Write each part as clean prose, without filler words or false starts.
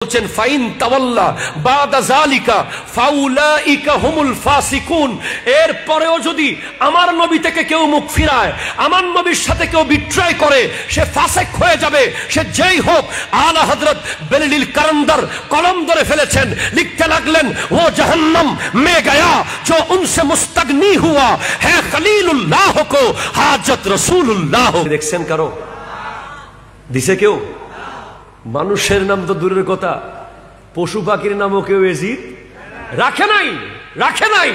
বলছেন ফাইন তাওয়াল্লা বাদা যালিকা ফাউলাইকা হুমুল ফাসিকুন। এর পরেও যদি আমার নবী থেকে কেউ মুখ ফিরায়, আমার নবীর সাথে কেউ বিট্রাই করে, সে ফাসিক হয়ে যাবে, সে যেই হোক। আলা হযরত বেলিল কারান্দার কলম ধরে ফেলেছেন, লিখতে লাগলেন ও জাহান্নাম মে গয়া जो उनसे मुस्तगनी हुआ है खलीलुल्लाह को हाजत रसूलुल्लाह। দেখছেন কারো দিছে কেউ? মানুষের নাম তো দূরের কথা, পশু পাখির নামও কেউ এজিদ রাখে নাই, রাখে নাই,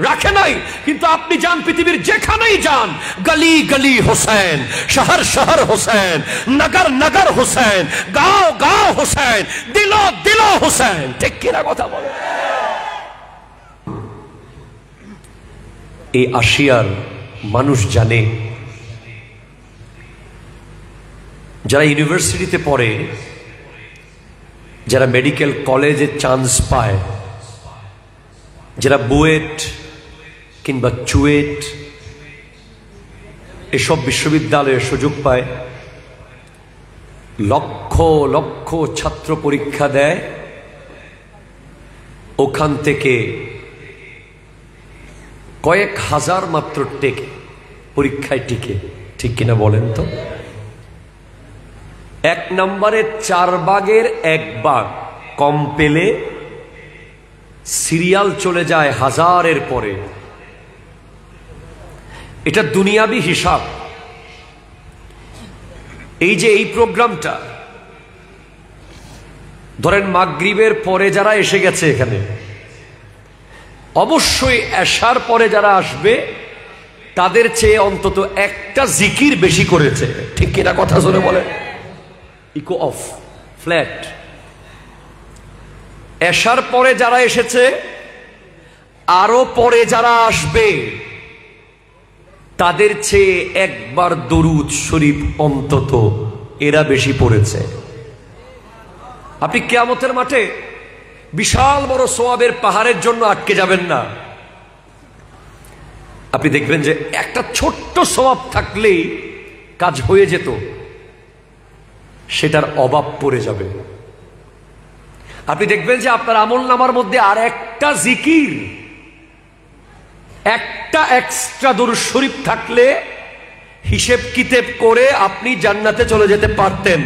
রাখে নাই। কিন্তু আপনি যান পৃথিবীর যেখানেই যান, গলি গলি হোসেন, শহর শহর হোসেন, নগর নগর হোসেন, গাঁও গাঁও হোসেন, দিলো দিলো হোসেন। ঠিক কিনা কথা বলে? এই আশিয়ার মানুষ জানে, যারা ইউনিভার্সিটিতে পড়ে, যারা মেডিকেল কলেজে চান্স পায়, যারা বুয়েট কিংবা চুয়েট এসব বিশ্ববিদ্যালয়ে সুযোগ পায়, লক্ষ লক্ষ ছাত্র পরীক্ষা দেয়, ওখান থেকে কয়েক হাজার মাত্র টেকে পরীক্ষায় টিকে। ঠিক কিনা বলেন তো? এক নম্বরে 4 ভাগের 1 ভাগ কম পেলে সিরিয়াল চলে যায় হাজারের পরে। এটা দুনিয়াবি হিসাব। এই যে এই প্রোগ্রামটা ধরেন মাগরিবের পরে যারা এসে গেছে এখানে, অবশ্যই এশার পরে যারা আসবে তাদের চেয়ে অন্তত একটা জিকির বেশি করেছে। ঠিক কিনা কথা জোরে বলে? Echo of flat. এশার পরে যারা এসেছে, আরো পরে যারা আসবে, তাদের চেয়ে একবার দরুদ শরীফ অন্তত এরা বেশি পড়েছে। আপনি কিয়ামতের মাঠে বিশাল বড় সওয়াবের পাহাড়ের জন্য আটকে যাবেন না। আপনি দেখবেন যে একটা ছোট্ট সওয়াব থাকলেই কাজ হয়ে যেত, সেটার অভাব পড়ে যাবে। আপনি দেখবেন যে আপনার আমলনামার মধ্যে আর একটা জিকির, একটা এক্সট্রা দরুদ শরীফ থাকলে হিসেব কিতাব করে আপনি জান্নাতে চলে যেতে পারতেন।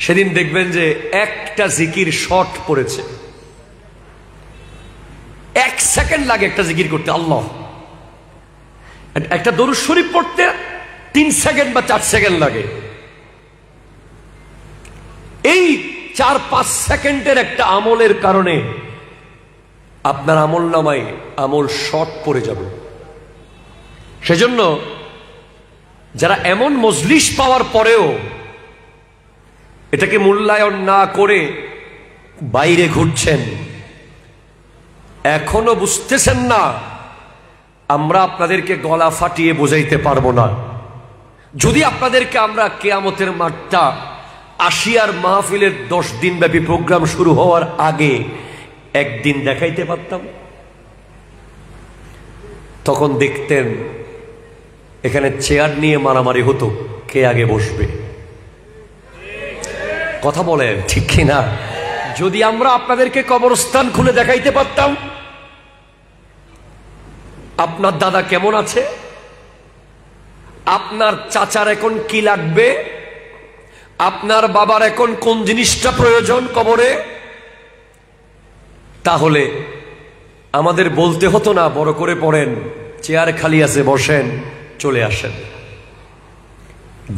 সেদিন দেখবেন যে একটা জিকির শর্ট পড়েছে, 1 সেকেন্ড লাগে একটা জিকির করতে। আল্লাহ, একটা দরুদ শরীফ পড়তে 3 সেকেন্ড বা 4 সেকেন্ড লাগে। এই 4-5 সেকেন্ডের একটা আমলের কারণে আপনার আমল নামায় আমল শর্ট পড়ে যাবে। সেজন্য যারা এমন মজলিস পাওয়ার পরেও এটাকে মূল্যায়ন না করে বাইরে ঘুরছেন, এখনো বুঝতেছেন না, আমরা আপনাদেরকে গলা ফাটিয়ে বোঝাইতে পারবো না। যদি আপনাদেরকে আমরা কিয়ামতের মাঠটা আশিয়ার মাহফিলের 10 দিন ব্যাপী প্রোগ্রাম শুরু হওয়ার আগে একদিন দেখাইতে পারতাম, তখন দেখতেন এখানে চেয়ার নিয়ে মারামারি হতো, কে আগে বসবে। কথা বলেন ঠিক কিনা? যদি আমরা আপনাদেরকে কবরস্থান খুলে দেখাইতে পারতাম, আপনার দাদা কেমন আছে, আপনার চাচার এখন কি লাগবে, আপনার বাবার এখন কোন জিনিসটা প্রয়োজন কবরে, তাহলে আমাদের বলতে হতো না বড় করে পড়েন, চেয়ার খালি আছে বসেন, চলে আসেন।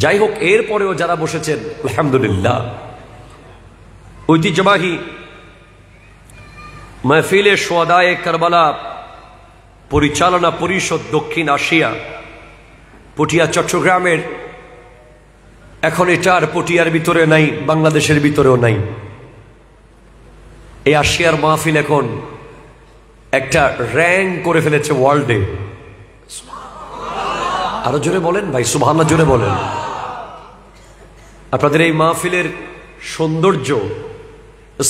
যাই হোক, এরপরেও যারা বসেছেন আলহামদুলিল্লাহ। ঐতিহ্যবাহী মাহফিলে শুহাদায়ে কারবালা পরিচালনা পরিষদ দক্ষিণ এশিয়া পটিয়া চট্টগ্রামের, এখন এটা আর পটিয়ার ভিতরে নাই, বাংলাদেশের ভিতরেও নাই। এই আশিয়ার মাহফিল এখন একটা র্যাঙ্ক করে ফেলেছে ওয়ার্ল্ডে। আরো জোরে বলেন ভাই, সুবহানাল্লাহ জোরে বলেন। আপনাদের এই মাহফিলের সৌন্দর্য,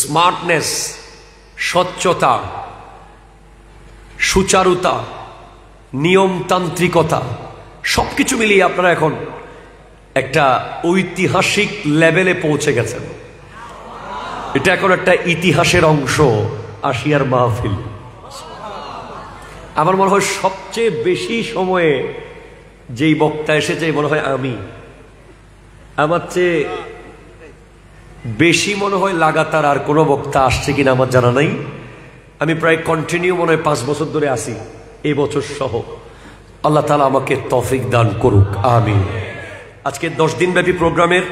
স্মার্টনেস, স্বচ্ছতা, সুচারুতা, নিয়মতান্ত্রিকতা সবকিছু মিলিয়ে আপনারা এখন একটা ঐতিহাসিক লেভেলে পৌঁছে গেছেন। এটা এখন একটা ইতিহাসের অংশ, আশিয়ার মাহফিল। আমার মনে হয় সবচেয়ে বেশি সময়ে যেই বক্তা এসেছে মনে হয় আমি, আমার চেয়ে বেশি মনে হয় লাগাতার আর কোনো বক্তা আসছে কিনা আমার জানা নাই। আমি প্রায় কন্টিনিউ মনে হয় 5 বছর ধরে আসি, এই বছর সহ। আল্লাহ তাআলা আমাকে তৌফিক দান করুক, আমিন। আজকে 10 দিন ব্যাপী প্রোগ্রামের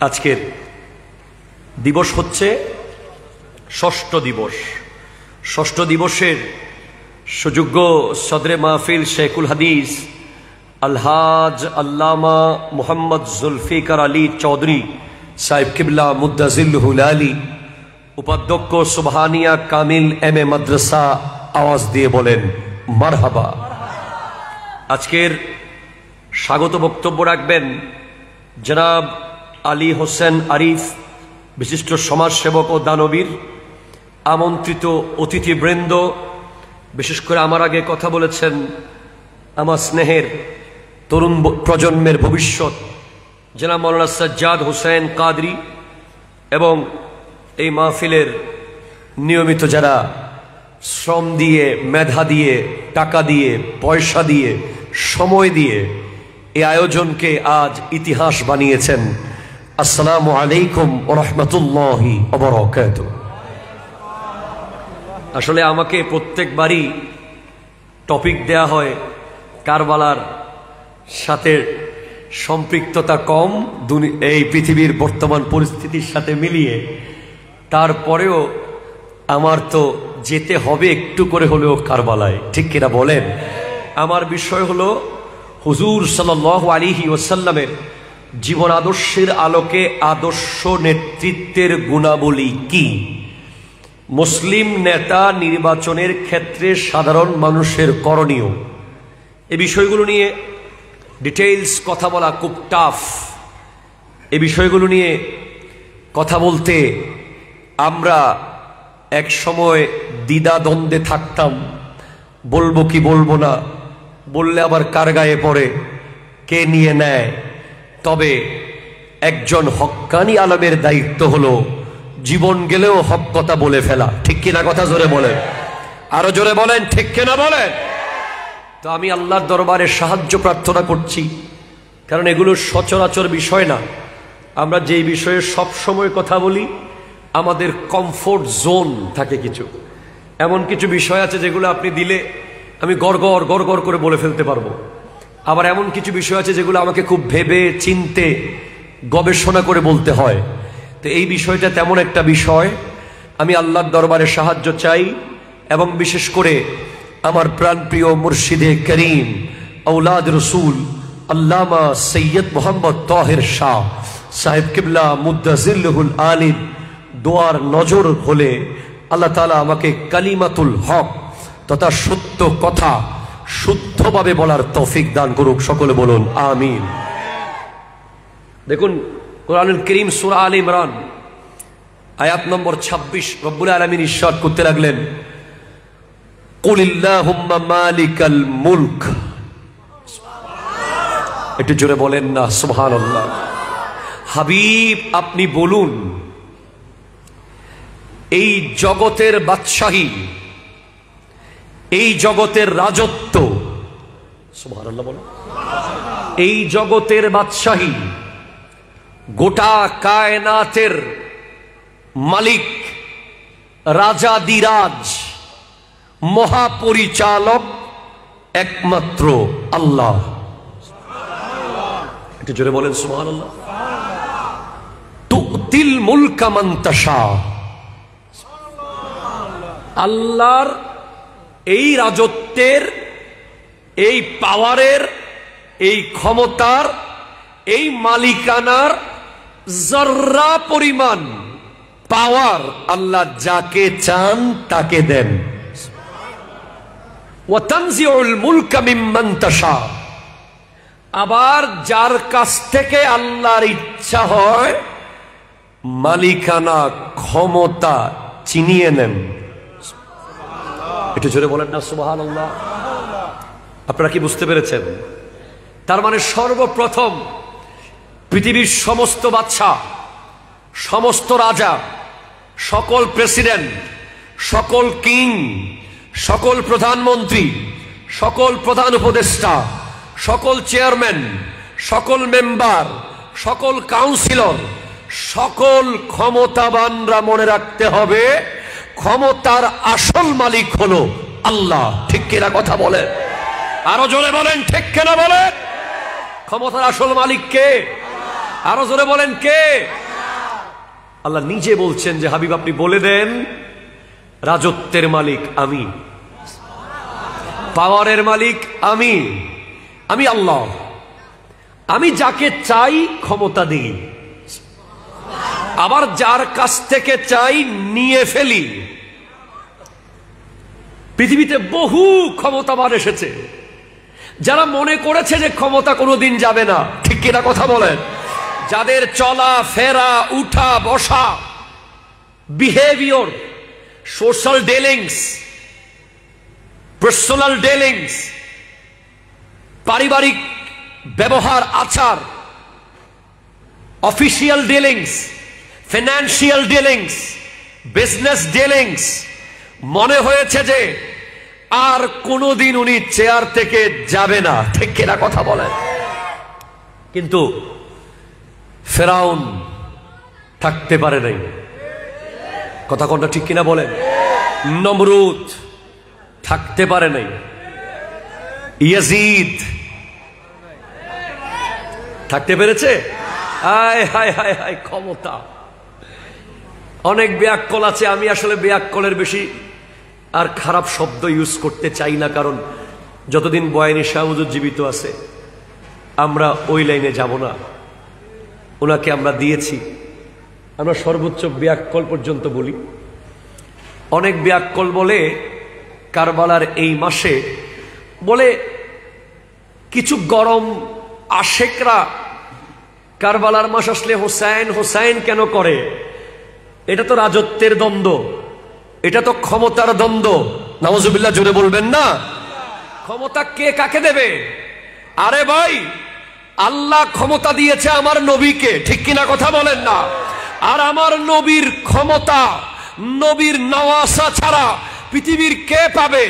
আজকের দিবস হচ্ছে ষষ্ঠ দিবস। ষষ্ঠ দিবসের সুযোগ্য সদরে মাহফিল শেখুল হাদিস আলহাজ আল্লামা মোহাম্মদ জুলফিকার আলী চৌধুরী সাহেব কিবলা মুদ্দাজিল্লুহুল আলী, উপাধ্যক্ষ সুবহানিয়া কামিল এম.এ মাদ্রাসা, আওয়াজ দিয়ে বলেন মারহাবা। আজকের স্বাগত বক্তব্য রাখবেন জনাব আলী হোসেন আরিফ, বিশিষ্ট সমাজসেবক ও দানবীর। আমন্ত্রিত অতিথিবৃন্দ, বিশেষ করে আমার আগে কথা বলেছেন আমার স্নেহের তরুণ প্রজন্মের ভবিষ্যৎ জনাব মাওলানা সাজ্জাদ হোসেন কাদরি, এবং এই মাহফিলের নিয়মিত যারা শ্রম দিয়ে, মেধা দিয়ে, টাকা দিয়ে, পয়সা দিয়ে, সময় দিয়ে এই আয়োজনকে আজ ইতিহাস বানিয়েছেন। আসসালামু আলাইকুম ওয়া রাহমাতুল্লাহি ওয়া বারাকাতুহু। আসলে আমাকে প্রত্যেকবারই টপিক দেয়া হয় কারবালার সাথে সম্পৃক্ততা কম, এই পৃথিবীর বর্তমান পরিস্থিতির সাথে মিলিয়ে। তারপরেও আমার তো যেতে হবে একটু করে হলেও কারবালায়, ঠিক কিনা বলেন? আমার বিষয় হলো হুজুর সাল্লাল্লাহু আলাইহি ওয়াসাল্লামের জীবন আদর্শের আলোকে আদর্শ নেতৃত্বের গুণাবলী কি, মুসলিম নেতা নির্বাচনের ক্ষেত্রে সাধারণ মানুষের করণীয়, এই বিষয়গুলো নিয়ে ডিটেইলস কথা বলা খুব টাফ। এই বিষয়গুলো নিয়ে কথা বলতে আমরা এক সময় দ্বিধাদ্বন্দ্বে থাকতাম, বলবো কি বলবো না, বললে আবার কার গায়ে পড়ে, কে নিয়ে নেয়। তবে একজন হক্কানি আলেমের দায়িত্ব হলো জীবন গেলেও হক কথা বলে ফেলা, ঠিক কিনা? কথা জোরে বলেন, আরো জোরে বলেন, ঠিক কিনা বলেন। তো আমি আল্লাহর দরবারে সাহায্য প্রার্থনা করছি, কারণ এগুলো সচরাচর বিষয় না। আমরা যেই বিষয়ে সব সময় কথা বলি, আমাদের কমফোর্ট জোন থাকে কিছু, এমন কিছু বিষয় আছে যেগুলো আপনি দিলে আমি গড়গড় গড়গড় করে বলে ফেলতে পারবো। আবার এমন কিছু বিষয় আছে যেগুলো আমাকে খুব ভেবে চিনতে গবেষণা করে বলতে হয়। তো এই বিষয়টা তেমন একটা বিষয়, আমি আল্লাহর দরবারে সাহায্য চাই, এবং বিশেষ করে আমার প্রাণপ্রিয় মুর্শিদে করিম আওলাদ রসুল আল্লামা সৈয়দ মোহাম্মদ তাহের শাহ সাহেব কিবলা মুদ্দাজিল্লুহুল আলী দোয়ার নজর হলে আল্লাহ তাআলা আমাকে কালিমাতুল হক তথা সত্য কথা শুদ্ধভাবে বলার তৌফিক দান করুক, সকলে বলুন আমিন। দেখুন কোরআনুল কারীম সূরা আলে ইমরান আয়াত নম্বর 26 রব্বুল আলামিন ইরশাদ করতে লাগলেন, কুলিল্লাহুম্মা মালিকাল মুলক। একটু জোরে বলেন না সুবহানাল্লাহ। হাবিব আপনি বলুন, এই জগতের বাদশাহী, এই জগতের রাজত্ব, সুবহানাল্লাহ বলেন, এই জগতের বাদশাহী, গোটা কায়নাতের মালিক, রাজাদিরাজ, মহাপরিচালক একমাত্র আল্লাহ। একটু জোরে বলেন সুবহানাল্লাহ। তুতিল মুলকা মান তাশা। আল্লাহর এই রাজত্বের, এই পাওয়ারের, এই ক্ষমতার, এই মালিকানার জর্রা পরিমাণ পাওয়ার আল্লাহ যাকে চান তাকে দেন। ওয়া তানজিউল মুলকা মিম্মান তাশা। আবার যার কাছ থেকে আল্লাহর ইচ্ছা হয় মালিকানা, ক্ষমতা ছিনিয়ে নেন। একটু জোরে বলেন না সুবহানাল্লাহ। আপনারা কি বুঝতে পেরেছেন? তার মানে সর্বপ্রথম পৃথিবীর সমস্ত বাদশা, সমস্ত রাজা, সকল প্রেসিডেন্ট, সকল কিং, সকল প্রধানমন্ত্রী, সকল প্রধান উপদেষ্টা, সকল চেয়ারম্যান, সকল মেম্বার, সকল কাউন্সিলর, সকল ক্ষমতাবানরা মনে রাখতে হবে ক্ষমতার আসল মালিক হলো আল্লাহ। ঠিক কিনা কথা বলেন? আরো জোরে বলেন ঠিক কিনা বলেন? ক্ষমতার আসল মালিক কে? আরো জোরে বলেন কে? আল্লাহ নিজে বলছেন যে হাবিব আপনি বলে দেন রাজত্বের মালিক আমি, পাওয়ারের মালিক আমি, আমি আল্লাহ। আমি যাকে চাই ক্ষমতা দিই, আবার যার কাছ থেকে চাই নিয়ে ফেলি। পৃথিবীতে বহু ক্ষমতাবান এসেছে যারা মনে করেছে যে ক্ষমতা কোনোদিন যাবে না। ঠিক কিনা কথা বলেন? যাদের চলা ফেরা, উঠা বসা, behaviour, social dealings, personal dealings, পারিবারিক ব্যবহার আচার, official dealings, financial dealings, business dealings, মনে হয়েছে যে আর কোনোদিন উনি চেয়ার থেকে যাবে না। ঠিক কিনা কথা বলেন? কিন্তু ফেরাউন থাকতে পারে নাই। কথা কোনটা ঠিক কিনা বলেন? নমরুদ থাকতে পারে নাই। ইয়াজিদ থাকতে পেরেছে? হায় হায় হায় হায়, ক্ষমতা। অনেক ব্যাককল আছে, আমি আসলে ব্যাককলের বেশি আর খারাপ শব্দ ইউজ করতে চাই না, কারণ যতদিন বয়ানী শাহ হুজুর জীবিত আছে আমরা ওই লাইনে যাব না। ওনাকে আমরা দিয়েছি, আমরা সর্বোচ্চ ব্যাককল পর্যন্ত বলি। অনেক ব্যাককল বলে কারবালার এই মাসে বলে কিছু গরম আশেকরা কারবালার মাস আসলে হোসাইন হোসাইন কেন করে? এটা তো রাজত্বের দ্বন্দ্ব, এটা তো ক্ষমতার দ্বন্দ্ব। নাউজুবিল্লাহ জোরে বলবেন না? ক্ষমতা কে কাকে দেবে? আরে ভাই, আল্লাহ ক্ষমতা দিয়েছে আমার নবীকে। ঠিক কিনা কথা বলেন না? আর আমার নবীর ক্ষমতা, নবীর নওয়াসা ছাড়া পৃথিবীর কে পাবে?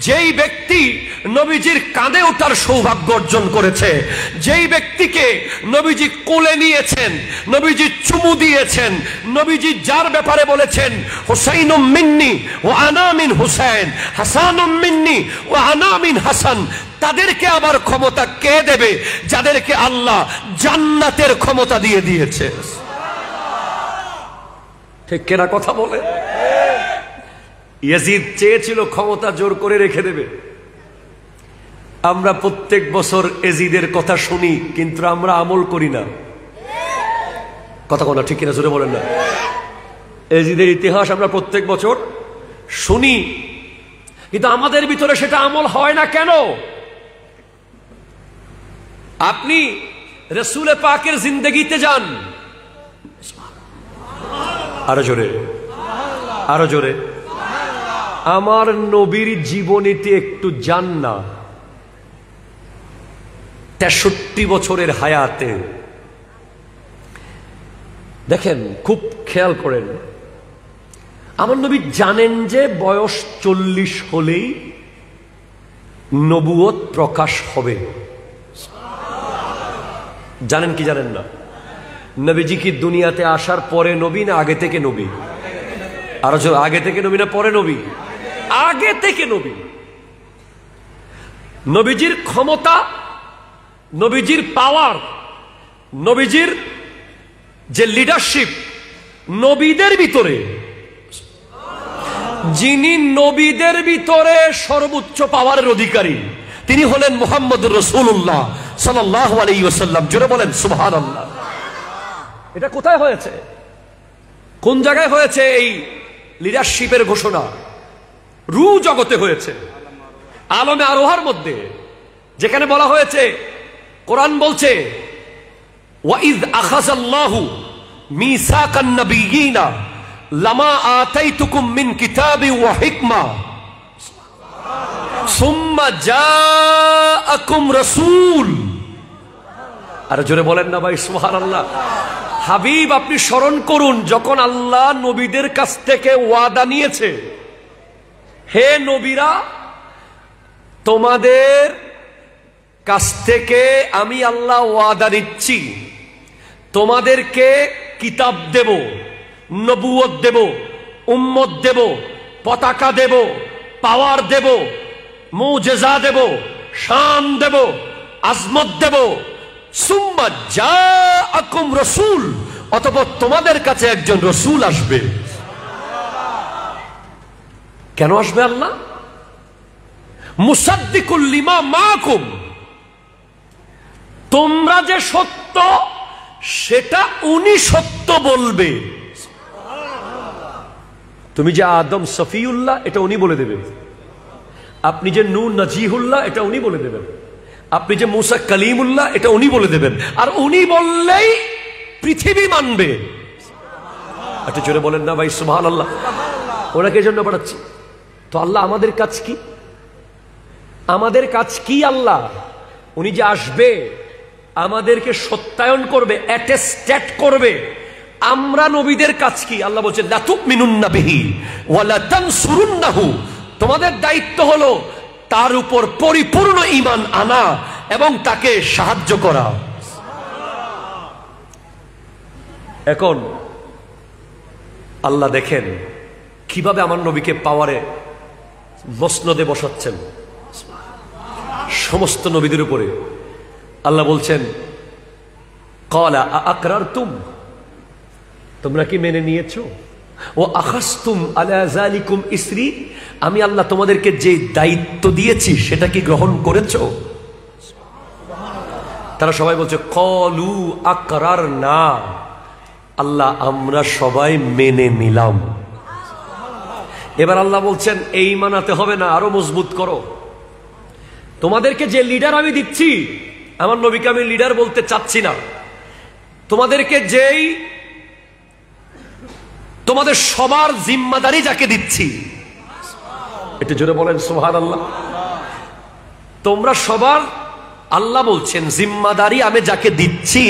যেই ব্যক্তি নবীজির কাঁধে ওঠার সৌভাগ্য অর্জন করেছে, যেই ব্যক্তিকে নবীজি কোলে নিয়েছেন, নবীজি চুমু দিয়েছেন, নবীজি যার ব্যাপারে বলেছেন হুসাইনুম মিন্নি ও আনা মিন হুসাইন, হাসানুম মিন্নি ও আনা মিন হাসান, তাদেরকে আবার ক্ষমতা কে দেবে? যাদেরকে আল্লাহ জান্নাতের ক্ষমতা দিয়ে দিয়েছে। ঠিক কিনা কথা বলে? ইয়াজিদ চেয়েছিল ক্ষমতা জোর করে রেখে দেবে। আমরা প্রত্যেক বছর ইয়াজিদের কথা শুনি, কিন্তু আমরা আমল করি না। কথা বলা ঠিক কিনা জোরে বলেন না? ইয়াজিদের ইতিহাস আমরা প্রত্যেক বছর শুনি, কিন্তু আমাদের ভিতরে সেটা আমল হয় না কেন? আপনি রাসূল পাকের জিন্দেগিতে যান, আরো জোরে, আরো জোরে। আমার নবীর জীবনীতে একটু যান না। 63 বছরের হায়াতে দেখেন, খুব খেয়াল করেন, আমার নবী জানেন যে বয়স 40 হলেই নবুয়ত প্রকাশ হবে। জানেন কি জানেন না? নবীজি কি দুনিয়াতে আসার পরে নবী না আগে থেকে নবী? আরো আগে থেকে নবী না পরে নবী? আগে থেকে নবী। নবীজির ক্ষমতা, নবীজির পাওয়ার, নবীজির যে লিডারশিপ, নবীদের ভিতরে, যিনি নবীদের ভিতরে সর্বোচ্চ পাওয়ারের অধিকারী, তিনি হলেন মুহাম্মদুর রাসূলুল্লাহ সাল্লাল্লাহু আলাইহি ওয়াসাল্লাম। জোরে বলেন সুবহানাল্লাহ। এটা কোথায় হয়েছে? কোন জায়গায় হয়েছে এই লিডারশিপের ঘোষণা? রু জগতে হয়েছে, আলমে আরোহার মধ্যে, যেখানে বলা হয়েছে, কোরআন বলছে ওয়াইদ আখাযাল্লাহু মিসাকান নাবিয়িনা লামা আতাইতুকুম মিন কিতাবি ওয়া হিকমা সুম্মা জাআকুম রাসূল আর জোরে বলেন না ভাই সুবহানাল্লাহ। হাবিব আপনি স্মরণ করুন, যখন আল্লাহ নবীদের কাছ থেকে ওয়াদা নিয়েছে, হে নবীরা তোমাদের কাছ থেকে আমি আল্লাহ ওয়াদা নিচ্ছি, তোমাদেরকে কিতাব দেব, নবুয়ত দেব, উম্মত দেব, পতাকা দেব, পাওয়ার দেব, মুজিজা দেব, শান দেব, আজমত দেব। সুম্মা জাআকুম রাসূল, অতঃপর তোমাদের কাছে একজন রাসূল আসবে। কেন আসবে আল্লাহ? মুসাদ্দিকুল লিমা মাকুম, তোমরা যে সত্য সেটা উনি সত্য বলবে। তুমি যে আদম সফিউল্লাহ এটা উনি বলে দেবেন, আপনি যে নূহ নাজিহুল্লাহ এটা উনি বলে দেবেন, আপনি যে মুসা কালিমুল্লাহ এটা উনি বলে দেবেন। আর উনি বললেই পৃথিবী মানবে। একটু জোরে বলেন না ভাই সুবহানাল্লাহ। ওনাকে জন্য পাঠাচ্ছি। তো আল্লাহ আমাদের কাজ কি? আমাদের কাজ কি? আল্লাহ উনি যে আসবে, আমাদেরকে সত্যায়ন করবে, অ্যাটেস্টেট করবে। আমরা নবীদের কাজ কি? আল্লাহ বলছেন লা তুমিনুন্না বিহি ওয়া লা তানসুরুন্নাহু, তোমাদের দায়িত্ব হলো তার উপর পরিপূর্ণ ঈমান আনা এবং তাকে সাহায্য করা। এখন আল্লাহ দেখেন কিভাবে আমার নবীকে পাওয়ারে মসনদে বসাচ্ছেন সমস্ত নবীদের উপরে। আল্লাহ বলছেন ক্বালা আ'আকরারতুম, তোমরা কি মেনে নিয়েছো? ও আখাযতুম আলা যালিকুম ইসরি, আমি আল্লাহ তোমাদেরকে যে দায়িত্ব দিয়েছি সেটা কি গ্রহণ করেছো? তারা সবাই বলছে ক্বালু আকরারনা, আল্লাহ আমরা সবাই মেনে নিলাম। এবার আল্লাহ বলছেন এই মানাতে হবে না, আরো মজবুত করো। তোমাদেরকে যে লিডার আমি দিচ্ছি, আমার নবীকে আমি লিডার বলতে চাচ্ছি না, তোমাদেরকে যেই তোমাদের সবার জিম্মাদারি যাকে দিচ্ছি, একটু জোরে বলেন সুবহানাল্লাহ। তোমরা সবার, আল্লাহ বলছেন জিম্মাদারি আমি যাকে দিচ্ছি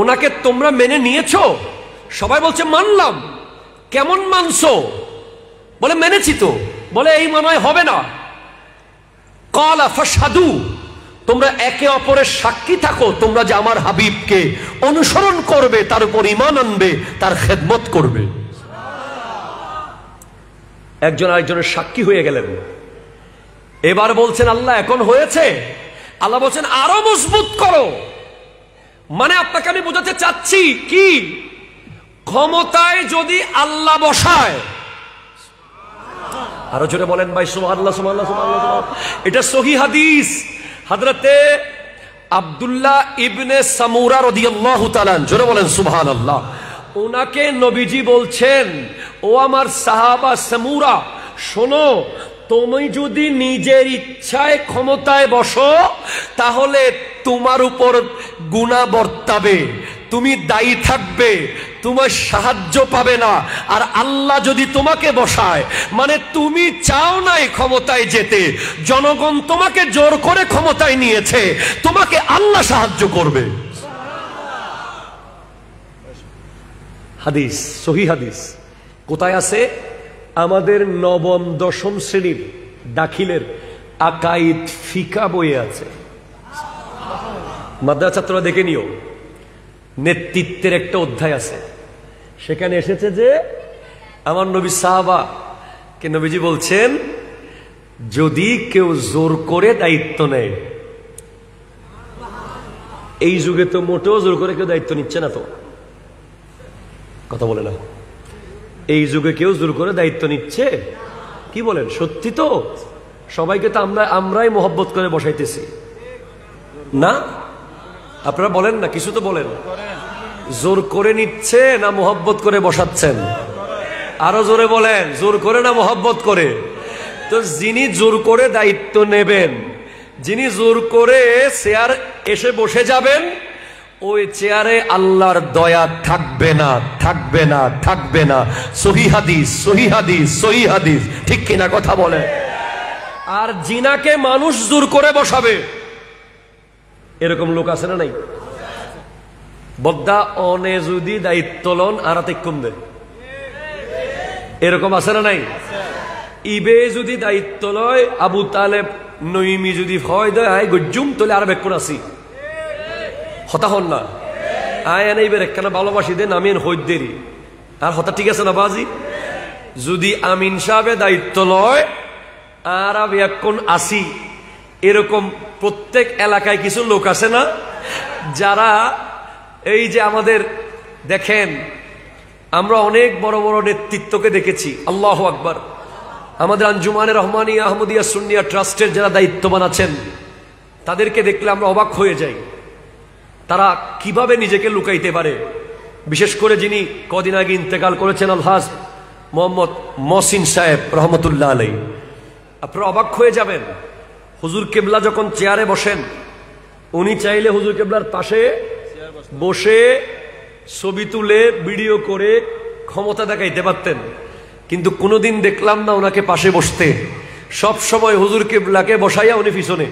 ওনাকে তোমরা মেনে নিয়েছো? সবাই বলছে মানলাম। কেমন মানছো? বলে মেনেছি তো। বলে এই মনে হবে না। ক্বালা ফাশহাদু, তোমরা একে অপরের সাক্ষী থাকো, তোমরা যে আমার হাবিবকে অনুসরণ করবে, তার উপর ঈমান আনবে, তার খেদমত করবে। একজন আরেকজনের সাক্ষী হয়ে গেলেন। এবার বলছেন আল্লাহ এখন হয়েছে? আল্লাহ বলছেন আরো মজবুত করো। মানে আপনাকে আমি বোঝাতে চাচ্ছি কি, ক্ষমতায় যদি আল্লাহ বসায়, আরো জোরে বলেন ভাই সুবহানাল্লাহ সুবহানাল্লাহ সুবহানাল্লাহ। এটা সহিহ হাদিস, হযরতে আব্দুল্লাহ ইবনে সামুরা রাদিয়াল্লাহু তাআলা, জোরে বলেন সুবহানাল্লাহ। ওনাকে নবীজি বলছেন ও আমার সাহাবা সামুরা, শোনো, তুমি যদি নিজের ইচ্ছায় ক্ষমতায় বসো তাহলে তোমার উপর গুনাহ বর্তাবে, তুমি দায়ী থাকবে, তোমার সাহায্য পাবে না। আর আল্লাহ যদি তোমাকে বসায়, মানে তুমি চাও নাই ক্ষমতায় যেতে, জনগণ তোমাকে জোর করে ক্ষমতায় নিয়েছে, তোমাকে আল্লাহ সাহায্য করবে। হাদিস, সহিহ হাদিস। কোথায় আছে? আমাদের নবম দশম শ্রেণীর দাখিলের আকাইদ ফিকা বইয়ে আছে। মাদ্রাসা ছাত্ররা দেখে নিও, নেতৃত্বের একটা অধ্যায় আছে, সেখানে এসেছে যে আমার নবী সাহাবা কে নবীজি বলছেন যদি কেউ জোর করে দায়িত্ব নেয়, এই যুগে তো মোটেও জোর করে কেউ দায়িত্ব নিচ্ছে না, তো কথা বলে না, এই যুগে কেউ জোর করে দায়িত্ব নিচ্ছে? কি বলেন, সত্যি তো? সবাইকে তো আমরাই মোহব্বত করে বসাইতেছি না? আপনারা বলেন না, কিছু তো বলেন। জোর করে নিচ্ছে না মোহব্বত করে বসাচ্ছেন? আরো জোরে বলেন, জোর করে না মোহব্বত করে? তো যিনি জোর করে দায়িত্ব নেবেন, যিনি জোর করে চেয়ার এসে বসে যাবেন, ওই চেয়ারে আল্লাহর দয়া থাকবে না, থাকবে না, থাকবে না। সহিহ হাদিস, সহিহ হাদিস, সহিহ হাদিস, ঠিক কিনা কথা বলে? আর জিনাকে মানুষ জোর করে বসাবে, এরকম লোক আছে না নাই? বদ্দা অনে যদি দায়িত্ব লন আরাতে কম দেয়, এরকম আছে না নাই? ইবে যদি দায়িত্ব লয়, আবু তালেব নইমি যদি হয় দেয় গজ্জুম তোলে আর বেক্ষণ আসি হতা হন না আয় এনে ইবের একখানা ভালোবাসি দেন আমি হইদেরি আর হতা ঠিক আছে না বাজি? যদি আমিন সাহেবে দায়িত্ব লয় আর আমি এখন আসি, এরকম প্রত্যেক এলাকায় কিছু লোক আছে না যারা এই যে আমাদের দেখেন, আমরা অনেক বড় বড় নেতৃত্বকে দেখেছি, আল্লাহু আকবার। আমাদের আঞ্জুমানে রহমানিয়া আহমদিয়া সুন্নিয়া ট্রাস্টের যারা দায়িত্ববান আছেন তাদেরকে দেখলে আমরা অবাক হয়ে যাই, তারা কিভাবে নিজেকে লুকাইতে পারে। বিশেষ করে যিনি কদিন আগে ইন্তেকাল করেছেন আলহাজ মোহাম্মদ মহসিন সাহেব রহমতুল্লাহ আলাইহি, আপনারা অবাক হয়ে যাবেন। হুজুর কেবলা যখন চেয়ারে বসেন, উনি চাইলে হুজুর কেবলার পাশে বসে ছবি তুলে ভিডিও করে ক্ষমতা দেখাইতে পারতেন, কিন্তু কোনোদিন দেখলাম না ওনাকে পাশে বসতে। সব সময় হুজুর কেবলাকে বসাইয়া উনি পিছনে।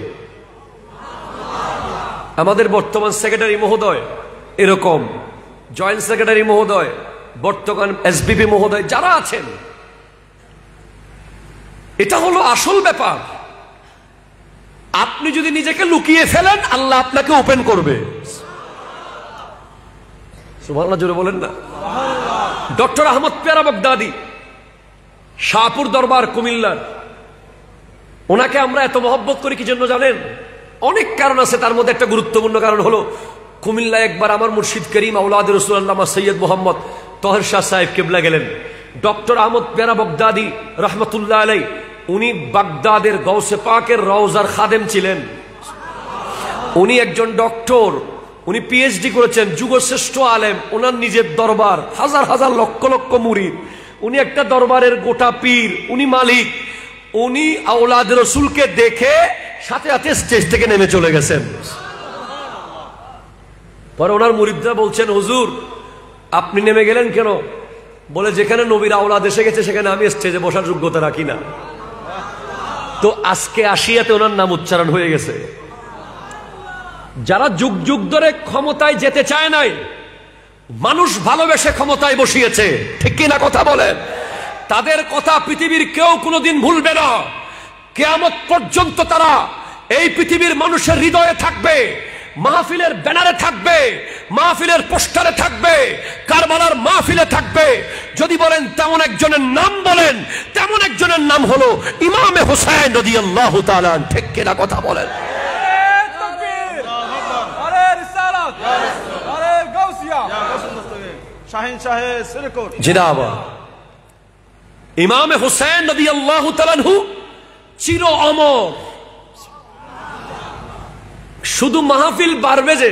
আমাদের বর্তমান সেক্রেটারি মহোদয় এরকম, জয়েন্ট সেক্রেটারি মহোদয়, বর্তমান এসবিপি মহোদয় যারা আছেন, এটা হলো আসল ব্যাপার। আপনি যদি নিজেকে লুকিয়ে ফেলেন, আল্লাহ আপনাকে ওপেন করবে। সুবহানাল্লাহ জোরে বলেন না। ডক্টর আহমদ পেয়ারা বাগদাদি, শাহপুর দরবার কুমিল্লার, ওনাকে আমরা এত মহব্বত করি কি জন্য জানেন? অনেক কারণ আছে, তার মধ্যে একটা গুরুত্বপূর্ণ কারণ হলো কুমিল্লায় একবার আমার মুর্শিদ করিম আওলাদ রাসূলুল্লাহ সৈয়দ মোহাম্মদ তহের শাহ সাহেব কেবলা গেলেন। ডক্টর আহমদ পেয়ারা বাগদাদি রহমতুল্লাহ আলাইহি, উনি বাগদাদের গৌসে পাকের রওজার খাদেম ছিলেন। উনি একজন ডক্টর, উনি পিএইচডি করেছেন, যুগশ্রেষ্ঠ আলেম। ওনার নিজের দরবার, হাজার হাজার লক্ষ লক্ষ মুরিদ, উনি একটা দরবারের গোটা পীর, উনি মালিক। উনি আওলাদ রসুলকে দেখে সাথে সাথে স্টেজ থেকে নেমে চলে গেছেন। পরে ওনার মুরিদরা বলছেন, হুজুর আপনি নেমে গেলেন কেন? বলে, যেখানে নবীর আওলাদ এসে গেছে সেখানে আমি স্টেজে বসার যোগ্যতা রাখি না। তো আজকে আশিয়াতে ওনার নাম উচ্চারণ হয়ে গেছে। যারা যুগ যুগ ধরে ক্ষমতায় যেতে চায় নাই, মানুষ ভালোবেসে ক্ষমতায় বসিয়েছে, ঠিক কিনা কথা বলেন? তাদের কথা পৃথিবীর কেউ কোনোদিন ভুলবে না। কিয়ামত পর্যন্ত তারা এই পৃথিবীর মানুষের হৃদয়ে থাকবে, মাহফিলের ব্যানারে থাকবে, মাহফিলের পোস্টারে থাকবে, কারবালার মাহফিলে থাকবে। যদি বলেন তেমন একজনের নাম বলেন, তেমন একজনের নাম হলো ইমামে হুসাইন রাদিয়াল্লাহু তাআলা। ঠিক কিনা কথা বলেন? ইমামে হুসাইন রাদিয়াল্লাহু তাআলা চির অমর। শুধু মাহফিল বাড়বে যে,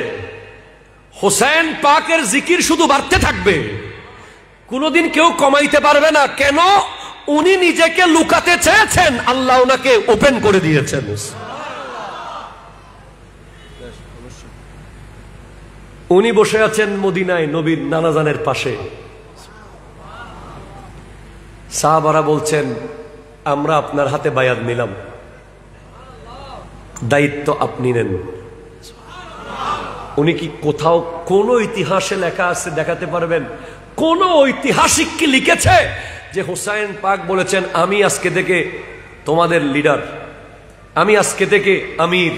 হুসাইন পাকের জিকির শুধু বাড়তে থাকবে, কোনদিন কেউ কমাইতে পারবে না। কেন? উনি নিজেকে লুকাতে চেয়েছেন, আল্লাহ ওনাকে ওপেন করে দিয়েছেন। উনি বসে আছেন মদিনায় নবীর নানাজানের পাশে। সাহাবারা বলছেন, আমরা আপনার হাতে বায়াত নিলাম, দায়িত্ব আপনি নেন। উনি কি কোথাও কোন ইতিহাসে লেখা আছে দেখাতে পারবেন? কোন ঐতিহাসিক কি লিখেছে যে হুসাইন পাক বলেছেন, আমি আজকে থেকে তোমাদের লিডার, আমি আজকে থেকে আমির,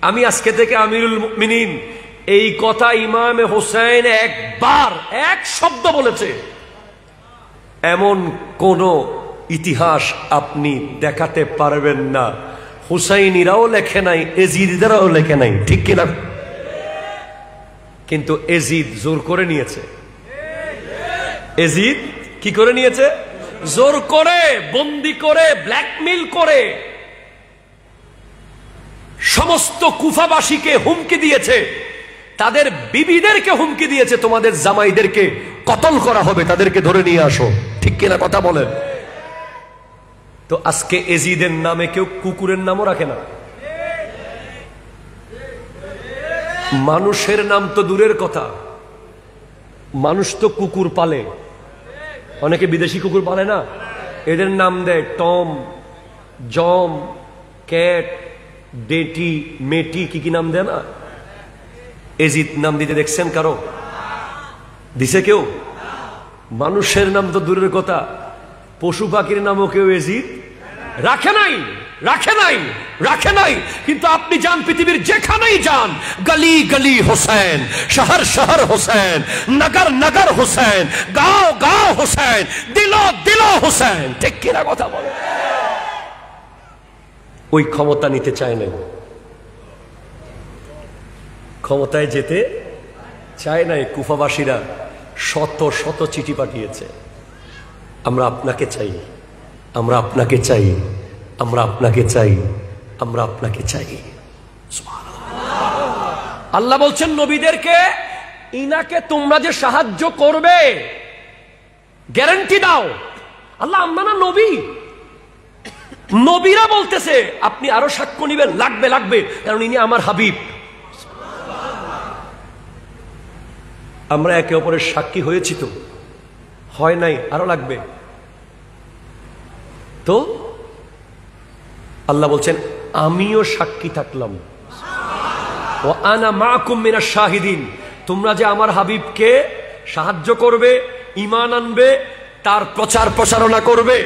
আমি আজকে থেকে আমিরুল মুমিনিন? এই কথা ইমামে হুসাইন একবার এক শব্দ বলেছে, এমন কোন ইতিহাস আপনি দেখাতে পারবেন না। হুসাইনিরাও লেখে নাই, এজিদিরাও লেখে নাই, ঠিক কিনা? কিন্তু এজিদ জোর করে নিয়েছে। এজিদ কি করে নিয়েছে? জোর করে, বন্দি করে, ব্ল্যাকমেইল করে সমস্ত কুফাবাসীকে হুমকি দিয়েছে, তাদের বিবিদেরকে হুমকি দিয়েছে, তোমাদের জামাইদেরকে কতল করা হবে, তাদেরকে ধরে নিয়ে আসো। ঠিক কিনা কথা বলেন? তো আজকে এজিদের নামে কেউ কুকুরের নামও রাখে না। মানুষের নাম তো দূরের কথা, মানুষ তো কুকুর পালে, অনেকে বিদেশি কুকুর পালে না, এদের নাম দেয় টম, জম, ক্যাট, ডেটি, মেটি, কি কি নাম দেয় না? এজিদ নাম দিতে দেখছেন কারো? দিছে কেউ? মানুষের নাম তো দূরের কথা, পশু পাখির নামও কেউ এজিদ রাখে নাই, রাখে নাই, রাখে নাই। কিন্তু আপনি যান পৃথিবীর যেখানেই যান, গলি গলি হোসেন, শহর শহর হোসেন, নগর নগর হোসেন, গাঁও গাঁও হোসেন, দিলো দিলো হোসেন। ঠিক কিনা কথা বলে? ওই ক্ষমতা নিতে চায় নাই, ক্ষমতায় যেতে চায় নাই। কুফাবাসীরা শত শত চিঠি পাঠিয়েছে, আমরা আপনাকে চাই, আমরা আপনাকে চাই, আমরা আপনাকে চাই, আমরা আপনাকে চাই। আল্লাহ বলছেন নবীদেরকে, ইনাকে তোমরা যে সাহায্য করবে গ্যারান্টি দাও। আল্লাহ, আমরা না নবী, নবীরা বলতেছে আপনি আরো সাক্ষ্য নিবেন, লাগবে লাগবে, কারণ ইনি আমার হাবিব। আমরা একে অপরের সাক্ষী হয়েছি তো? হয় নাই, আরো লাগবে তো। আল্লাহ বলছেন আমিও সাক্ষী থাকলাম, ওয়া আনা মাকুম মিনাশ শাহিদিন। তোমরা যে আমার হাবিবকে সাহায্য করবে, ঈমান আনবে, তার প্রচার প্রসারণা করবে,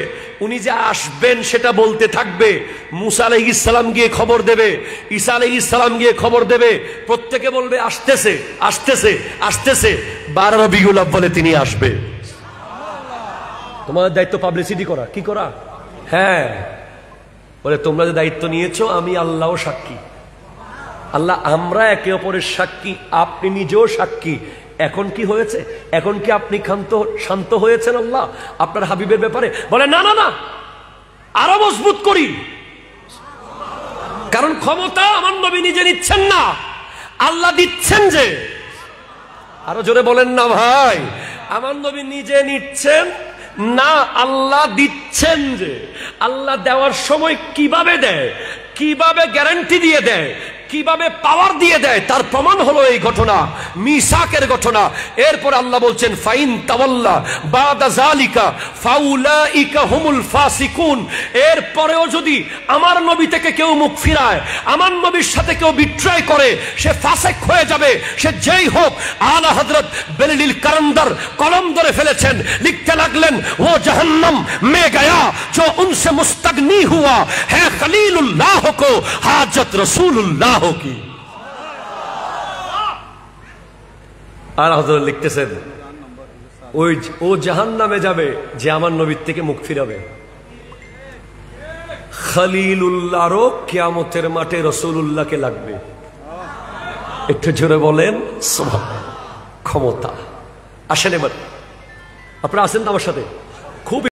উনি যে আসবেন সেটা বলতে থাকবে। মুসা আলাইহিস সালাম গিয়ে খবর দেবে, ঈসা আলাইহিস সালাম গিয়ে খবর দেবে, প্রত্যেকে বলবে আসতেছে আসতেছে আসতেছে। 12 রবিউল আউয়ালে তিনি আসবে। তোমাদের দায়িত্ব পাবলিসিটি করা, কি করা? হ্যাঁ, বলে তোমরা যে দায়িত্ব নিয়েছো, আমি আল্লাহও সাক্ষী। আল্লাহ, আমরা একে অপরের সাক্ষী, আপনি নিজেও সাক্ষী। এখন কি হয়েছে? এখন কি আপনি শান্ত হয়েছেন আল্লাহ আপনার হাবিবের ব্যাপারে? বলে না না না, আরো মজবুত করি, কারণ ক্ষমতা আমার নবী নিজে নিচ্ছেন না, আল্লাহ দিচ্ছেন। যে আরো জোরে বলেন না ভাই, আমার নবী নিজে নিচ্ছেন না, আল্লাহ দিচ্ছেন। যে আল্লাহ দেওয়ার সময় কিভাবে দেয়, কিভাবে গ্যারান্টি দিয়ে দেয়, কিভাবে পাওয়ার দিয়ে দেয়, তার প্রমাণ হলো এই ঘটনা, মিসাকের ঘটনা। এরপর আল্লাহ বলছেন ফাইন তাওয়াল্লা বাদা যালিকা ফাউলাইকা হুমুল ফাসিকুন। এরপরেও যদি আমার নবী থেকে কেউ মুখ ফিরায়, আমার নবীর সাথে কেউ বিট্রাই করে, সে ফাসিক হয়ে যাবে, সে যেই হোক। আলা হযরত বেলিল কারান্দার কলম ধরে ফেলেছেন, লিখতে লাগলেন ও জাহান্নাম মে গয়া जो उनसे मुस्तगनी हुआ है खलीलुल्लाह को हाजत रसूलुल्लाह की। আর হযরত লিখতেছেন ও জাহান্নামে যাবে যে আমার নবীর থেকে মুখ ফিরাবে। খলিলুল্লাহরও কিয়ামতের মাঠে রাসূলুল্লাহকে লাগবে। একটু জোরে বলেন সুবহানাল্লাহ। ক্ষমতা আসেন, এবার আপনারা আছেন তো আমার সাথে? খুব